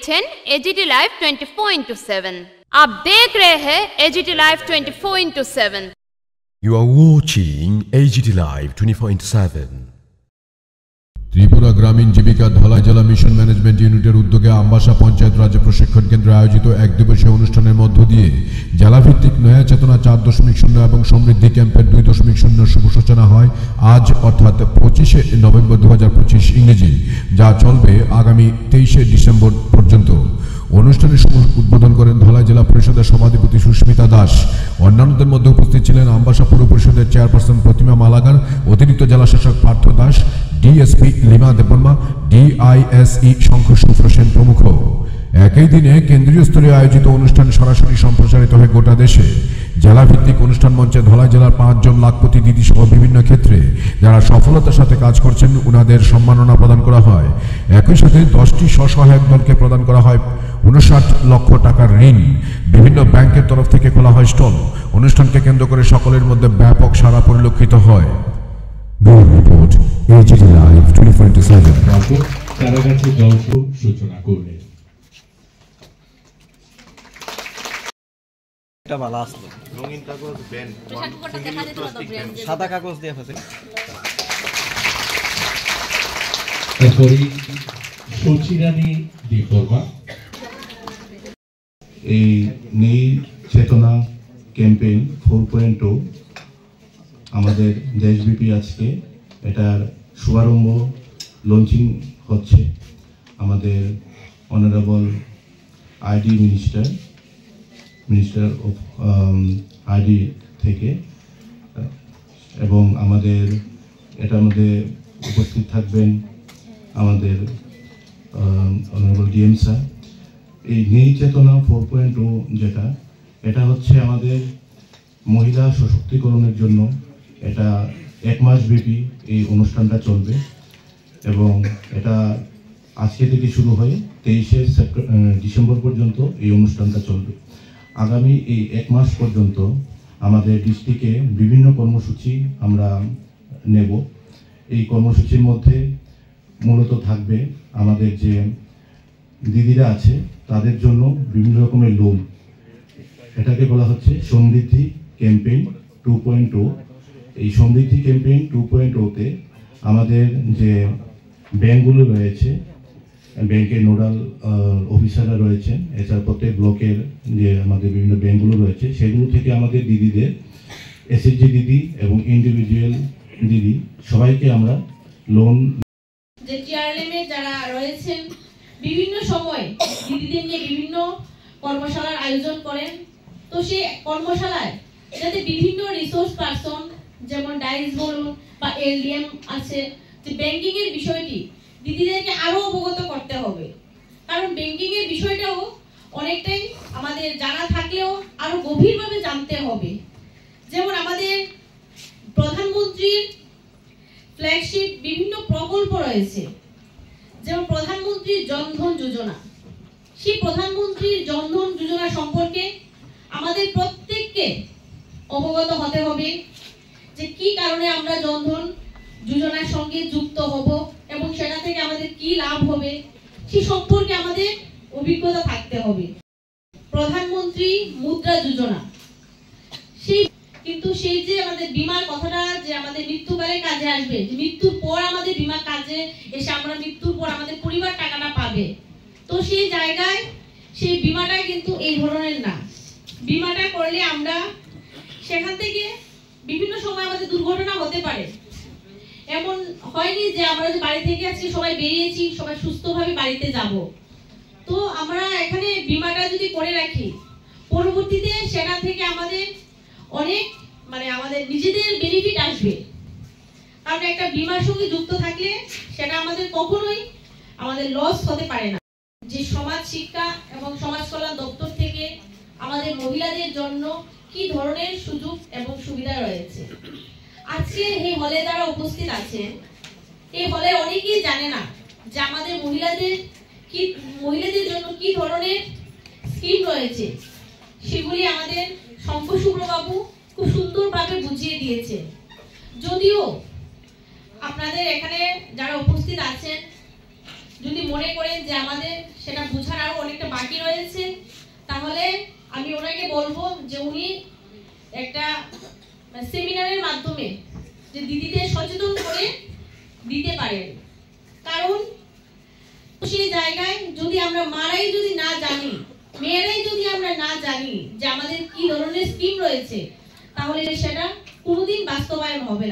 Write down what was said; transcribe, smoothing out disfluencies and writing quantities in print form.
দেখছেন AGT live 24/7। आप देख रहे हैं AGT live 24/7। You are watching AGT Live 24/7। Tripura গ্রামীণ জীবিকা ধলাই জেলা মিশন ম্যানেজমেন্ট ইউনিটের উদ্যোগে আমবাসা পঞ্চায়েত রাজ প্রশিক্ষণ কেন্দ্রে আয়োজিত এক দিবসীয় অনুষ্ঠানের মধ্য দিয়ে জেলাভিত্তিক নয়া চেতনা 4.0 এবং সমৃদ্ধি ক্যাম্পের 2.0 শুভ সূচনা হয় আজ অর্থাৎ 25শে নভেম্বর 2025 ইংরেজি, যা চলবে আগামী 23শে ডিসেম্বর পর্যন্ত। অনুষ্ঠানের শুভ উদ্বোধন করেন ধলাই জেলা পরিষদের সভাধিপতি সুস্মিতা দাস। অন্যান্যদের মধ্যে উপস্থিত ছিলেন আমবাসা পৌর পরিষদের চেয়ারপারসন প্রতিমা মালাকার, অতিরিক্ত জেলা শাসক পার্থ দাস, ডিএসপি লিমা দেববর্মা, ডিআইএসই শঙ্খ সুপ্রসেন প্রমুখ। একই দিনে কেন্দ্রীয় স্তরে আয়োজিত অনুষ্ঠান সরাসরি সম্প্রচারিত হয় গোটা দেশে। জেলাভিত্তিক অনুষ্ঠান মঞ্চে ধলাই জেলার 5 জন লাখপতি দিদি সহ বিভিন্ন ক্ষেত্রে যারা সফলতার সাথে কাজ করছেন উনাদের সম্মাননা প্রদান করা হয়। একই সাথে 10টি স্বসহায়ক দলকে প্রদান করা হয় 59 লক্ষ টাকার ঋণ। বিভিন্ন ব্যাংকের তরফ থেকে খোলা হয় স্টল। অনুষ্ঠানকে কেন্দ্র করে সকলের মধ্যে ব্যাপক সাড়া পরিলক্ষিত হয়। Report AGT live 24/7। তারা কাছে গল্প সূচনা করবে। এটা ভালো আসলো, রঙিন কাগজ ব্যান্ড সাদা কাগজ দিয়ে ফেলে। এরপরই সচিরানী দীপবর্মা। এই নেই চেতনা ক্যাম্পেইন 4.0 আমাদের দেশব্যাপী আজকে এটার শুভারম্ভ লঞ্চিং হচ্ছে আমাদের honourable ID minister of ID থেকে, এবং আমাদের এটার মধ্যে উপস্থিত থাকবেন আমাদের অনারেবল ডিএম স্যার। এই নেই চেতনা 4.0 যেটা, এটা হচ্ছে আমাদের মহিলা সশক্তিকরণের জন্য। এটা 1 মাস ব্যাপী এই অনুষ্ঠানটা চলবে এবং এটা আজকে থেকে শুরু হয়ে 23শে ডিসেম্বর পর্যন্ত এই অনুষ্ঠানটা চলবে। আগামী এই 1 মাস পর্যন্ত আমাদের ডিস্ট্রিক্টে বিভিন্ন কর্মসূচি আমরা নেব। এই কর্মসূচির মধ্যে মূলত থাকবে আমাদের যে দিদিরা আছে তাদের জন্য বিভিন্ন রকমের লোন, এটাকে বলা হচ্ছে সমৃদ্ধি ক্যাম্পেইন 2.0। এই সমৃদ্ধি ক্যাম্পেইন 2.0-তে আমাদের যে ব্যাংকগুলো রয়েছে, ব্যাংকের নোডাল অফিসাররা রয়েছেন, এছাড়া প্রত্যেক ব্লকের যে আমাদের বিভিন্ন ব্যাংকগুলো রয়েছে সেগুলো থেকে আমাদের দিদিদের, এসএইচজি দিদি এবং ইন্ডিভিজুয়াল দিদি সবাইকে আমরা লোন। যে চেয়ারম্যান যারা রয়েছেন বিভিন্ন সময় দিদিদের নিয়ে বিভিন্ন কর্মশালার আয়োজন করেন। তো সেই কর্মশালায় যাতে বিভিন্ন রিসোর্স পারসন যেমন ডাইস বলুন বা এলডিএম আছে, যে ব্যাংকিং এর বিষয়টি দিদিদেরকে আরো অবগত করতে হবে, কারণ ব্যাংকিং এর বিষয়টাও অনেকটাই আমাদের জানা থাকলেও আরো গভীরভাবে জানতে হবে। যেমন আমাদের প্রধানমন্ত্রীর ফ্ল্যাগশিপ বিভিন্ন প্রকল্প রয়েছে, যেমন প্রধানমন্ত্রীর জনধন যোজনা। সেই প্রধানমন্ত্রীর জনধন যোজনা সম্পর্কে আমাদের প্রত্যেককে অবগত হতে হবে যে কি কারণে আমরা জনধন যোজনার সঙ্গে যুক্ত হব এবং সেটা থেকে আমাদের কি লাভ হবে সে সম্পর্কে আমাদের অভিজ্ঞতা থাকতে হবে। প্রধানমন্ত্রী মুদ্রা যোজনা, কিন্তু সেই যে আমাদের বীমার কথাটা যে আমাদের মৃত্যুকালে কাজে আসবে, যে মৃত্যুর পর আমাদের বীমা কাজে এসে আমরা মৃত্যুর পর আমাদের পরিবার টাকাটা পাবে, তো সেই জায়গায় সেই বীমাটা কিন্তু এই ধরনের না। বীমাটা করলে আমরা সেখান থেকে বিভিন্ন সময় আমাদের দুর্ঘটনা হতে পারে। এমন হয়নি যে আমরা যে বাড়ি থেকে আজকে সবাই বেরিয়েছি সবাই সুস্থভাবে বাড়িতে যাব। তো আমরা এখানে বীমাটা যদি করে রাখি পরবর্তীতে সেটা থেকে আমাদের অনেক আমাদের নিজেদের বেনিফিট আসবে, কারণ একটা বীমার সঙ্গে যুক্ত থাকলে সেটা আমাদের কখনোই আমাদের লস হতে পারে না। যে সমাজ শিক্ষা এবং সমাজ কল্যাণ দপ্তর থেকে আমাদের মহিলাদের জন্য কি ধরনের সুযোগ এবং সুবিধা রয়েছে, আজকে এই হলে যারা উপস্থিত আছে এই হলে অনেকেই জানে না যে আমাদের মহিলাদের জন্য কি ধরনের স্কিম রয়েছে। সেগুলি আমাদের শঙ্খ সুব্রবাবু খুব সুন্দরভাবে বুঝিয়ে দিয়েছে। যদিও আপনাদের এখানে যারা উপস্থিত আছেন যদি মনে করেন যে আমাদের সেটা বোঝার আরো অনেকটা বাকি রয়েছে। তাহলে আমি ওনাকে বলবো যে উনি একটা সেমিনারের মাধ্যমে যে দিদিদের সচেতন করে দিতে পারেন। কারণ সেই জায়গায় যদি আমরা মারাই যদি না জানি, মেয়েরাই যদি আমরা না জানি যে আমাদের কি ধরনের স্কিম রয়েছে, তাহলে সেটা কোনোদিন বাস্তবায়ন হবে না।